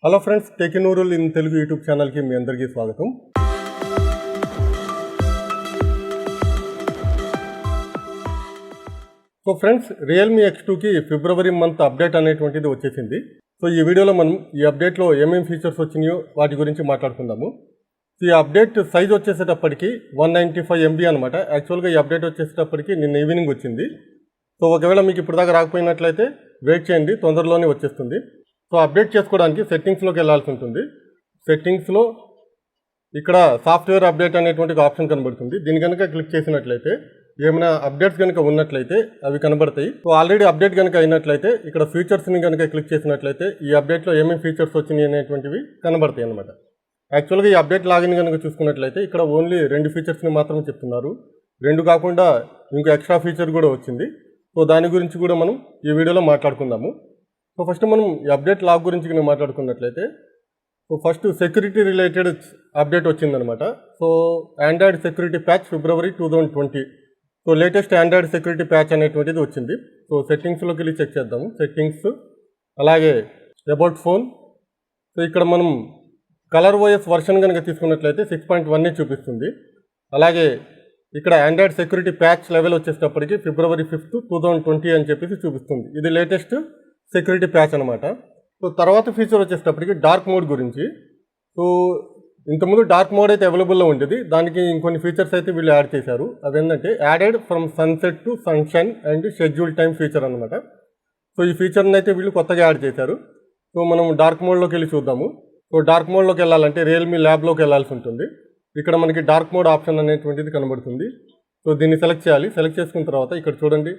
Hello friends, techie Noorul in Telugu YouTube ఛానల్కి మీ అందరికీ స్వాగతం. సో ఫ్రెండ్స్, రియల్మీ X2కి ఫిబ్రవరి మంత్ అప్డేట్ అనేటువంటిది వచ్చేసింది. సో ఈ వీడియోలో మనం ఈ అప్డేట్లో ఏమేమి ఫీచర్స్ వచ్చినాయో వాటి గురించి మాట్లాడుకుందాము. ఈ అప్డేట్ సైజ్ వచ్చేసేటప్పటికి 195 MB అనమాట. యాక్చువల్గా ఈ అప్డేట్ వచ్చేసేటప్పటికి నిన్న ఈవినింగ్ వచ్చింది. సో ఒకవేళ మీకు ఇప్పుడు దాకా రాకపోయినట్లయితే వెయిట్ చేయండి, తొందరలోనే వచ్చేస్తుంది. సో అప్డేట్ చేసుకోవడానికి సెట్టింగ్స్లోకి వెళ్ళాల్సి ఉంటుంది. సెట్టింగ్స్లో ఇక్కడ సాఫ్ట్వేర్ అప్డేట్ అనేటువంటి ఆప్షన్ కనబడుతుంది. దీని కనుక క్లిక్ చేసినట్లయితే ఏమైనా అప్డేట్స్ కనుక ఉన్నట్లయితే అవి కనబడతాయి. సో ఆల్రెడీ అప్డేట్ కనుక అయినట్లయితే ఇక్కడ ఫీచర్స్ని కనుక క్లిక్ చేసినట్లయితే ఈ అప్డేట్లో ఏమేమి ఫీచర్స్ వచ్చినాయి అనేటువంటివి కనబడతాయి అనమాట. యాక్చువల్గా ఈ అప్డేట్ లాగిన్ కనుక చూసుకున్నట్లయితే ఇక్కడ ఓన్లీ 2 ఫీచర్స్ని మాత్రమే చెప్తున్నారు. 2 కాకుండా ఇంకో ఎక్స్ట్రా ఫీచర్ కూడా వచ్చింది. సో దాని గురించి కూడా మనం ఈ వీడియోలో మాట్లాడుకుందాము. సో ఫస్ట్ మనం ఈ అప్డేట్ లాగ్ గురించి నేను మాట్లాడుకున్నట్లయితే so first security related update వచ్చిందనమాట. So Android security patch February 2020. So latest Android security patch అనేటువంటిది వచ్చింది. సో సెట్టింగ్స్లోకి వెళ్ళి చెక్ చేద్దాము. సెట్టింగ్స్, అలాగే అబౌట్ ఫోన్. సో ఇక్కడ మనం ColorOS వర్షన్ కనుక తీసుకున్నట్లయితే 6.1 చూపిస్తుంది. అలాగే ఇక్కడ ఆండ్రాయిడ్ సెక్యూరిటీ ప్యాచ్ లెవెల్ వచ్చేటప్పటికి ఫిబ్రవరి 5, 2020 అని చెప్పేసి చూపిస్తుంది. ఇది లేటెస్ట్ సెక్యూరిటీ ప్యాచ్ అనమాట. సో తర్వాత ఫీచర్ వచ్చేటప్పటికి డార్క్ మోడ్ గురించి. సో ఇంతకుముందు డార్క్ మోడ్ అయితే అవైలబుల్లో ఉండేది, దానికి ఇంకొన్ని ఫీచర్స్ అయితే వీళ్ళు యాడ్ చేశారు. అదేంటంటే added from sunset to sunshine and schedule time feature అనమాట. సో ఈ ఫీచర్ని అయితే వీళ్ళు కొత్తగా యాడ్ చేశారు. సో మనం డార్క్ మోడ్లోకి వెళ్ళి చూద్దాము. సో డార్క్ మోడ్లోకి వెళ్ళాలంటే రియల్మీ ల్యాబ్లోకి వెళ్ళాల్సి ఉంటుంది. ఇక్కడ మనకి డార్క్ మోడ్ ఆప్షన్ అనేటువంటిది కనబడుతుంది. సో దీన్ని సెలెక్ట్ చేయాలి. సెలెక్ట్ చేసుకున్న తర్వాత ఇక్కడ చూడండి,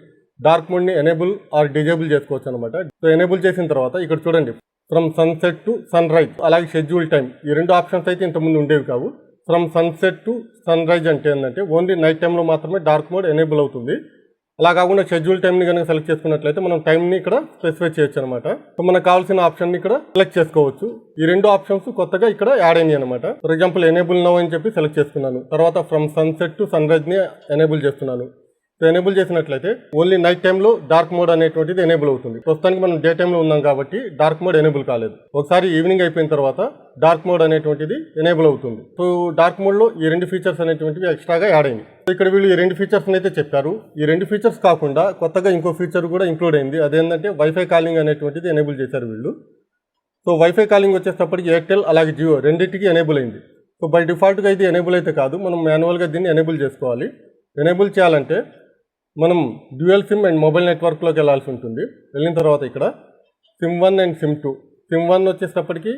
డార్క్ మోడ్ని ఎనేబుల్ ఆర్ డిజేబుల్ చేసుకోవచ్చు అనమాట. సో ఎనేబుల్ చేసిన తర్వాత ఇక్కడ చూడండి, from sunset to sunrise, అలాగే షెడ్యూల్ టైం, ఈ 2 ఆప్షన్స్ అయితే ఇంతకుముందు ఉండేవి కావు. From sunset to sunrise అంటే ఏంటంటే ఓన్లీ నైట్ టైంలో మాత్రమే డార్క్ మోడ్ ఎనేబుల్ అవుతుంది. అలా కాకుండా షెడ్యూల్ టైంని కనుక సెలెక్ట్ చేసుకున్నట్లయితే మనం టైంని ఇక్కడ స్పెసిఫై చేయొచ్చు అనమాట. సో మనకు కావాల్సిన ఆప్షన్ని ఇక్కడ సెలెక్ట్ చేసుకోవచ్చు. ఈ 2 ఆప్షన్స్ కొత్తగా ఇక్కడ యాడ్ అయినాయి అనమాట. ఫర్ ఎగ్జాంపుల్ ఎనేబుల్ నౌ అని చెప్పి సెలెక్ట్ చేసుకున్నాను. తర్వాత ఫ్రమ్ సన్సెట్ టు సన్ రైజ్ని ఎనేబుల్ చేస్తున్నాను. సో ఎనేబుల్ చేసినట్లయితే ఓన్లీ నైట్ టైంలో డార్క్ మోడ్ అనేటువంటిది ఎనేబుల్ అవుతుంది. ప్రస్తుతానికి మనం డే టైంలో ఉన్నాం కాబట్టి డార్క్ మోడ్ ఎనేబుల్ కాలేదు. ఒకసారి ఈవినింగ్ అయిపోయిన తర్వాత డార్క్ మోడ్ అనేటువంటిది ఎనేబుల్ అవుతుంది. సో డార్క్ మోడ్లో ఈ 2 ఫీచర్స్ అనేటువంటివి ఎక్స్ట్రాగా యాడ్ అయింది. సో ఇక్కడ వీళ్ళు ఈ 2 ఫీచర్స్ అయితే చెప్పారు. ఈ 2 ఫీచర్స్ కాకుండా కొత్తగా ఇంకో ఫీచర్ కూడా ఇంక్లూడ్ అయింది. అదేంటంటే వైఫై కాలింగ్ అనేటువంటిది ఎనేబుల్ చేశారు వీళ్ళు. సో వైఫై కాలింగ్ వచ్చేటప్పటికి ఎయిర్టెల్ అలాగే జియో రెండింటికి ఎనేబుల్ అయింది. సో బై డిఫాల్ట్గా అయితే ఎనేబుల్ అయితే కాదు, మనం మాన్యువల్గా దీన్ని ఎనేబుల్ చేసుకోవాలి. ఎనేబుల్ చేయాలంటే మనం డ్యూయల్ సిమ్ అండ్ మొబైల్ నెట్వర్క్లోకి వెళ్ళాల్సి ఉంటుంది. వెళ్ళిన తర్వాత ఇక్కడ సిమ్ 1 అండ్ సిమ్ 2. సిమ్ 1 వచ్చేటప్పటికి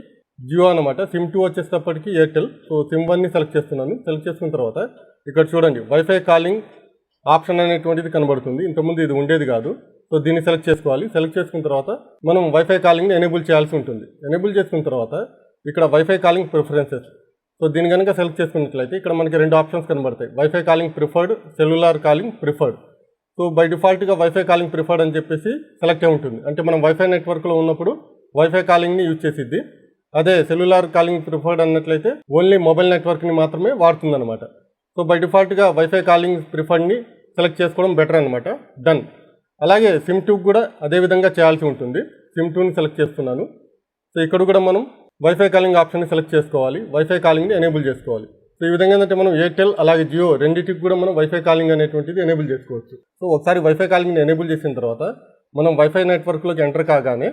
జియో అనమాట, సిమ్ 2 వచ్చేటప్పటికి ఎయిర్టెల్. సో సిమ్ 1ని సెలెక్ట్ చేస్తున్నాను. సెలెక్ట్ చేసుకున్న తర్వాత ఇక్కడ చూడండి, వైఫై కాలింగ్ ఆప్షన్ అనేటువంటిది కనబడుతుంది. ఇంతకుముందు ఇది ఉండేది కాదు. సో దీన్ని సెలెక్ట్ చేసుకోవాలి. సెలెక్ట్ చేసుకున్న తర్వాత మనం వైఫై కాలింగ్ని ఎనేబుల్ చేయాల్సి ఉంటుంది. ఎనేబుల్ చేసుకున్న తర్వాత ఇక్కడ వైఫై కాలింగ్ ప్రిఫరెన్సెస్. సో దీన్ని కనుక సెలెక్ట్ చేసుకున్నట్లయితే ఇక్కడ మనకి 2 ఆప్షన్స్ కనబడతాయి, wifi calling preferred, cellular calling preferred. So by డిఫాల్ట్గా వైఫై కాలింగ్ ప్రిఫర్డ్ అని చెప్పేసి సెలెక్ట్ అయి ఉంటుంది. అంటే మనం వైఫై నెట్వర్క్లో ఉన్నప్పుడు వైఫై కాలింగ్ని యూజ్ చేసిద్ది. అదే సెల్యులార్ కాలింగ్ ప్రిఫర్డ్ అన్నట్లయితే ఓన్లీ మొబైల్ నెట్వర్క్ని మాత్రమే వాడుతుందన్నమాట. సో బై డిఫాల్ట్గా వైఫై కాలింగ్ ప్రిఫర్డ్ని సెలెక్ట్ చేసుకోవడం బెటర్ అనమాట. డన్. అలాగే సిమ్ 2 కూడా అదేవిధంగా చేయాల్సి ఉంటుంది. సిమ్ 2ని సెలెక్ట్ చేస్తున్నాను. సో ఇక్కడ కూడా మనం వైఫై కాలింగ్ ఆప్షన్ని సెలెక్ట్ చేసుకోవాలి. వైఫై కాలింగ్ని ఎనేబుల్ చేసుకోవాలి. సో ఈ విధంగా ఏంటంటే మనం ఎయిర్టెల్ అలాగే జియో రెండింటికి కూడా మనం వైఫై కాలింగ్ అనేటువంటిది ఎనేబుల్ చేసుకోవచ్చు. సో ఒకసారి వైఫై కాలింగ్ని ఎనేబుల్ చేసిన తర్వాత మనం వైఫై నెట్వర్క్లోకి ఎంటర్ కాగానే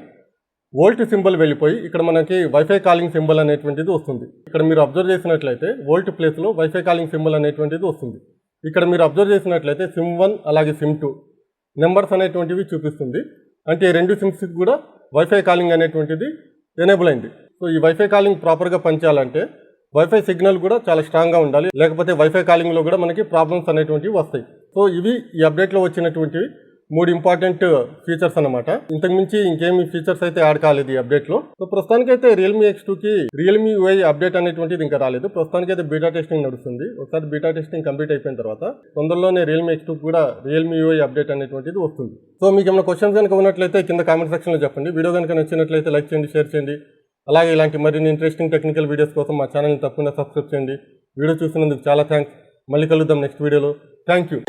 వోల్ట్ సింబల్ వెళ్ళిపోయి ఇక్కడ మనకి వైఫై కాలింగ్ సింబల్ అనేటువంటిది వస్తుంది. ఇక్కడ మీరు అబ్జర్వ్ చేసినట్లయితే వోల్ట్ ప్లేస్లో వైఫై కాలింగ్ సింబల్ అనేటువంటిది వస్తుంది. ఇక్కడ మీరు అబ్జర్వ్ చేసినట్లయితే సిమ్ 1 అలాగే సిమ్ 2 నెంబర్స్ అనేటువంటివి చూపిస్తుంది. అంటే 2 సిమ్స్కి కూడా వైఫై కాలింగ్ అనేటువంటిది ఎనేబుల్ అయింది. సో ఈ వైఫై కాలింగ్ ప్రాపర్గా పనిచేయాలంటే వైఫై సిగ్నల్ కూడా చాలా స్ట్రాంగ్గా ఉండాలి, లేకపోతే వైఫై కాలింగ్లో కూడా మనకి ప్రాబ్లమ్స్ అనేటువంటివి వస్తాయి. సో ఇవి ఈ అప్డేట్లో వచ్చినటువంటి 3 ఇంపార్టెంట్ ఫీచర్స్ అనమాట. ఇంతకుమించి ఇంకేమి ఫీచర్స్ అయితే యాడ్ కాలేదు ఈ అప్డేట్లో. సో ప్రస్తుతానికైతే రియల్మీ X2కి రియల్మీ UI అప్డేట్ అనేటువంటిది ఇంకా రాలేదు. ప్రస్తుతానికైతే బీటా టెస్టింగ్ నడుస్తుంది. ఒకసారి బీటా టెస్టింగ్ కంప్లీట్ అయిపోయిన తర్వాత తొందరలోనే రియల్మీ X2 కూడా రియల్మీ UI అప్డేట్ అనేటువంటిది వస్తుంది. సో మీకు ఏమైనా క్వశ్చన్స్ కనుక ఉన్నట్లయితే కింద కామెంట్ సెక్షన్లో చెప్పండి. వీడియో కనుక నచ్చినట్లయితే లైక్ చేయండి, షేర్ చేయండి. అలాగే ఇలాంటి మరిన్ని ఇంట్రెస్టింగ్ టెక్నికల్ వీడియోస్ కోసం మా ఛానల్ని తప్పకుండా సబ్స్క్రైబ్ చేయండి. వీడియో చూసినందుకు చాలా థ్యాంక్స్. మళ్ళీ కలుద్దాం నెక్స్ట్ వీడియోలో. Thank you.